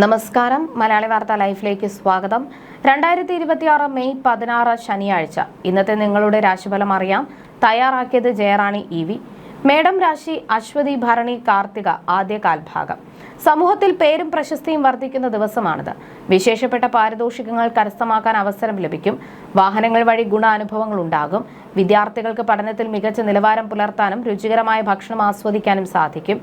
നമസ്കാരം. മലയാളി വാർത്ത ലൈഫിലേക്ക് സ്വാഗതം. 2026 മെയ് 16 ശനിയാഴ്ച ഇന്നത്തെ നിങ്ങളുടെ രാശിഫലം അറിയാം. തയ്യാറാക്കിയത് ജയറാണി EV. മേടം രാശി അശ്വതി ഭരണി കാർത്തിക ആദ്യ കാൽഭാഗം. സമൂഹത്തിൽ പേരും പ്രശസ്തിയും വർദ്ധിക്കുന്ന ദിവസമാണിത്. വിശേഷപ്പെട്ട പാരിതോഷികങ്ങൾ കരസ്ഥമാക്കാൻ അവസരം ലഭിക്കും. വാഹനങ്ങൾ വഴി ഗുണാനുഭവങ്ങൾ ഉണ്ടാകും. വിദ്യാർത്ഥികൾക്ക് പഠനത്തിൽ മികച്ച നിലവാരം പുലർത്താനും രുചികരമായ ഭക്ഷണം ആസ്വദിക്കാനും സാധിക്കും.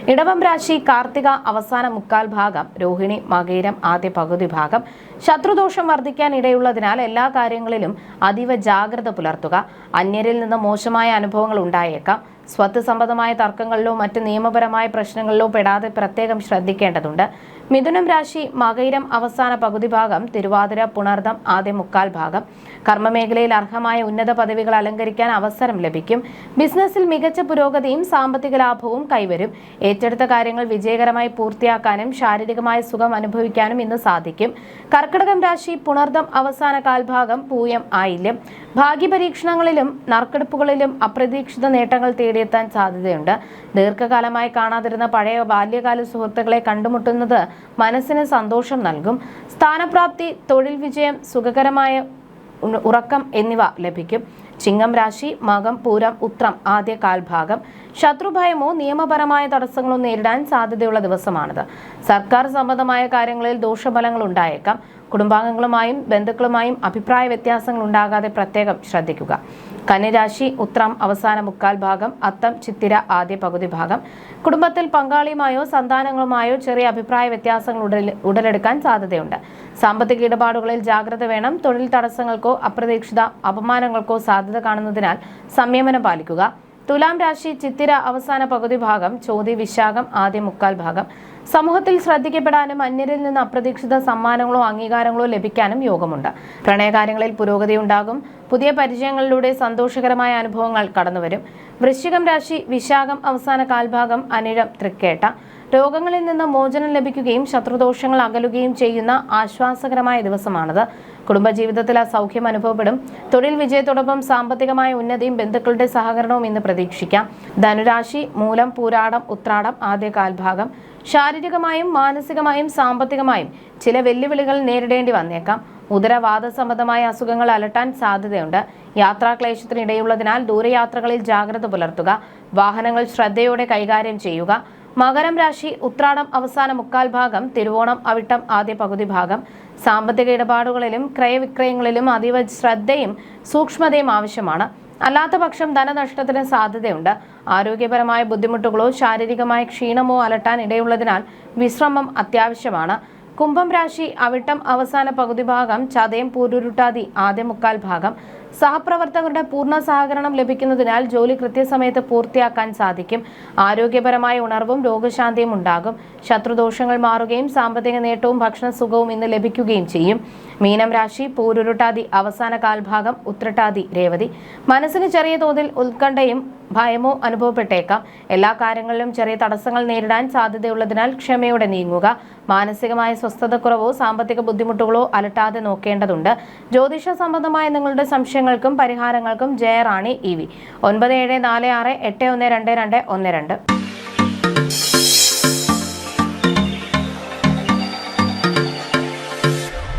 ഇടവം രാശി കാർത്തിക അവസാന മുക്കാൽ ഭാഗം, രോഹിണി മകയിരം ആദ്യ പകുതി ഭാഗം. ശത്രുദോഷം വർദ്ധിക്കാൻ ഇടയുള്ളതിനാൽ എല്ലാ കാര്യങ്ങളിലും അതീവ ജാഗ്രത പുലർത്തുക. അന്യരിൽ നിന്ന് മോശമായ അനുഭവങ്ങൾ ഉണ്ടായേക്കാം. സ്വത്ത് സംബന്ധമായ തർക്കങ്ങളിലോ മറ്റ് നിയമപരമായ പ്രശ്നങ്ങളിലോ പെടാതെ പ്രത്യേകം ശ്രദ്ധിക്കേണ്ടതുണ്ട്. മിഥുനം രാശി മകയിരം അവസാന പകുതി ഭാഗം, തിരുവാതിര പുണർദം ആദ്യ മുക്കാൽ ഭാഗം. കർമ്മമേഖലയിൽ അർഹമായ ഉന്നത പദവികൾ അലങ്കരിക്കാൻ അവസരം ലഭിക്കും. ബിസിനസ്സിൽ മികച്ച പുരോഗതിയും സാമ്പത്തിക ലാഭവും കൈവരും. ഏറ്റെടുത്ത കാര്യങ്ങൾ വിജയകരമായി പൂർത്തിയാക്കാനും ശാരീരികമായ സുഖം അനുഭവിക്കാനും ഇന്ന് സാധിക്കും. കർക്കിടകം രാശി പുണർദം അവസാന കാൽഭാഗം, പൂയം ആയില്യം. ഭാഗ്യപരീക്ഷണങ്ങളിലും നറുക്കെടുപ്പുകളിലും അപ്രതീക്ഷിത നേട്ടങ്ങൾ തേടിയെത്താൻ സാധ്യതയുണ്ട്. ദീർഘകാലമായി കാണാതിരുന്ന പഴയ ബാല്യകാല സുഹൃത്തുക്കളെ കണ്ടുമുട്ടുന്നത് മനസ്സിന് സന്തോഷം നൽകും. സ്ഥാനപ്രാപ്തി, തൊഴിൽ വിജയം, സുഖകരമായ ഉറക്കം എന്നിവ ലഭിക്കും. ചിങ്ങം രാശി മകം പൂരം ഉത്രം ആദ്യ കാൽഭാഗം. ശത്രുഭയമോ നിയമപരമായ തടസ്സങ്ങളോ നേരിടാൻ സാധ്യതയുള്ള ദിവസമാണിത്. സർക്കാർ സംബന്ധമായ കാര്യങ്ങളിൽ ദോഷഫലങ്ങൾ ഉണ്ടായേക്കാം. കുടുംബാംഗങ്ങളുമായും ബന്ധുക്കളുമായും അഭിപ്രായ വ്യത്യാസങ്ങൾ ഉണ്ടാകാതെ പ്രത്യേകം ശ്രദ്ധിക്കുക. കന്നിരാശി ഉത്രം അവസാന മുക്കാൽ ഭാഗം, അത്തം ചിത്തിര ആദ്യ പകുതി ഭാഗം. കുടുംബത്തിൽ പങ്കാളിയുമായോ സന്താനങ്ങളുമായോ ചെറിയ അഭിപ്രായ വ്യത്യാസങ്ങൾ ഉടലെടുക്കാൻ സാധ്യതയുണ്ട്. സാമ്പത്തിക ഇടപാടുകളിൽ ജാഗ്രത വേണം. തൊഴിൽ തടസ്സങ്ങൾക്കോ അപ്രതീക്ഷിത അപമാനങ്ങൾക്കോ സാധ്യത കാണുന്നതിനാൽ സംയമനം പാലിക്കുക. തുലാം രാശി ചിത്തിര അവസാന പകുതി ഭാഗം, ചോതി വിശാഖം ആദ്യ മുക്കാൽ ഭാഗം. സമൂഹത്തിൽ ശ്രദ്ധിക്കപ്പെടാനും അന്യരിൽ നിന്ന് അപ്രതീക്ഷിത സമ്മാനങ്ങളോ അംഗീകാരങ്ങളോ ലഭിക്കാനും യോഗമുണ്ട്. പ്രണയകാര്യങ്ങളിൽ പുരോഗതി ഉണ്ടാകും. പുതിയ പരിചയങ്ങളിലൂടെ സന്തോഷകരമായ അനുഭവങ്ങൾ കടന്നുവരും. വൃശ്ചികം രാശി വിശാഖം അവസാന കാൽഭാഗം, അനിഴം തൃക്കേട്ട. രോഗങ്ങളിൽ നിന്ന് മോചനം ലഭിക്കുകയും ശത്രുദോഷങ്ങൾ അകലുകയും ചെയ്യുന്ന ആശ്വാസകരമായ ദിവസമാണിത്. കുടുംബജീവിതത്തിൽ അസൗഖ്യം അനുഭവപ്പെടും. തൊഴിൽ വിജയത്തോടൊപ്പം സാമ്പത്തികമായ ഉന്നതിയും ബന്ധുക്കളുടെ സഹകരണവും ഇന്ന് പ്രതീക്ഷിക്കാം. ധനുരാശി മൂലം പൂരാടം ഉത്രാടം ആദ്യ കാൽഭാഗം. ശാരീരികമായും മാനസികമായും സാമ്പത്തികമായും ചില വെല്ലുവിളികൾ നേരിടേണ്ടി വന്നേക്കാം. ഉദരവാദ സംബന്ധമായ അസുഖങ്ങൾ അലട്ടാൻ സാധ്യതയുണ്ട്. യാത്രാക്ലേശത്തിനിടയുള്ളതിനാൽ ദൂരയാത്രകളിൽ ജാഗ്രത പുലർത്തുക. വാഹനങ്ങൾ ശ്രദ്ധയോടെ കൈകാര്യം ചെയ്യുക. മകരം രാശി ഉത്രാടം അവസാന മുക്കാൽ ഭാഗം, തിരുവോണം അവിട്ടം ആദ്യ പകുതി ഭാഗം. സാമ്പത്തിക ഇടപാടുകളിലും ക്രയവിക്രയങ്ങളിലും അതീവ ശ്രദ്ധയും സൂക്ഷ്മതയും ആവശ്യമാണ്. അല്ലാത്ത പക്ഷം ധനനഷ്ടത്തിന് സാധ്യതയുണ്ട്. ആരോഗ്യപരമായ ബുദ്ധിമുട്ടുകളോ ശാരീരികമായ ക്ഷീണമോ അലട്ടാൻ ഇടയുള്ളതിനാൽ വിശ്രമം അത്യാവശ്യമാണ്. കുംഭം രാശി അവിട്ടം അവസാന പകുതി ഭാഗം, ചതയം പൂരുരുട്ടാതി ആദ്യ മുക്കാൽ ഭാഗം. സഹപ്രവർത്തകരുടെ പൂർണ്ണ സഹകരണം ലഭിക്കുന്നതിനാൽ ജോലി കൃത്യസമയത്ത് പൂർത്തിയാക്കാൻ സാധിക്കും. ആരോഗ്യപരമായ ഉണർവും രോഗശാന്തിയും ഉണ്ടാകും. ശത്രുദോഷങ്ങൾ മാറുകയും സാമ്പത്തിക നേട്ടവും ഭക്ഷണസുഖവും ഇന്ന് ലഭിക്കുകയും ചെയ്യും. മീനം രാശി പൂരുരുട്ടാതി അവസാന കാൽഭാഗം, ഉത്രട്ടാതി രേവതി. മനസ്സിന് ചെറിയ തോതിൽ ഉത്കണ്ഠയും ഭയമോ അനുഭവപ്പെട്ടേക്കാം. എല്ലാ കാര്യങ്ങളിലും ചെറിയ തടസ്സങ്ങൾ നേരിടാൻ സാധ്യതയുള്ളതിനാൽ ക്ഷമയോടെ നീങ്ങുക. മാനസികമായ സ്വസ്ഥതക്കുറവോ സാമ്പത്തിക ബുദ്ധിമുട്ടുകളോ അലട്ടാതെ നോക്കേണ്ടതുണ്ട്. ജ്യോതിഷ സംബന്ധമായ നിങ്ങളുടെ സംശയങ്ങൾക്കും പരിഹാരങ്ങൾക്കും ജയറാണി EV 9746812212.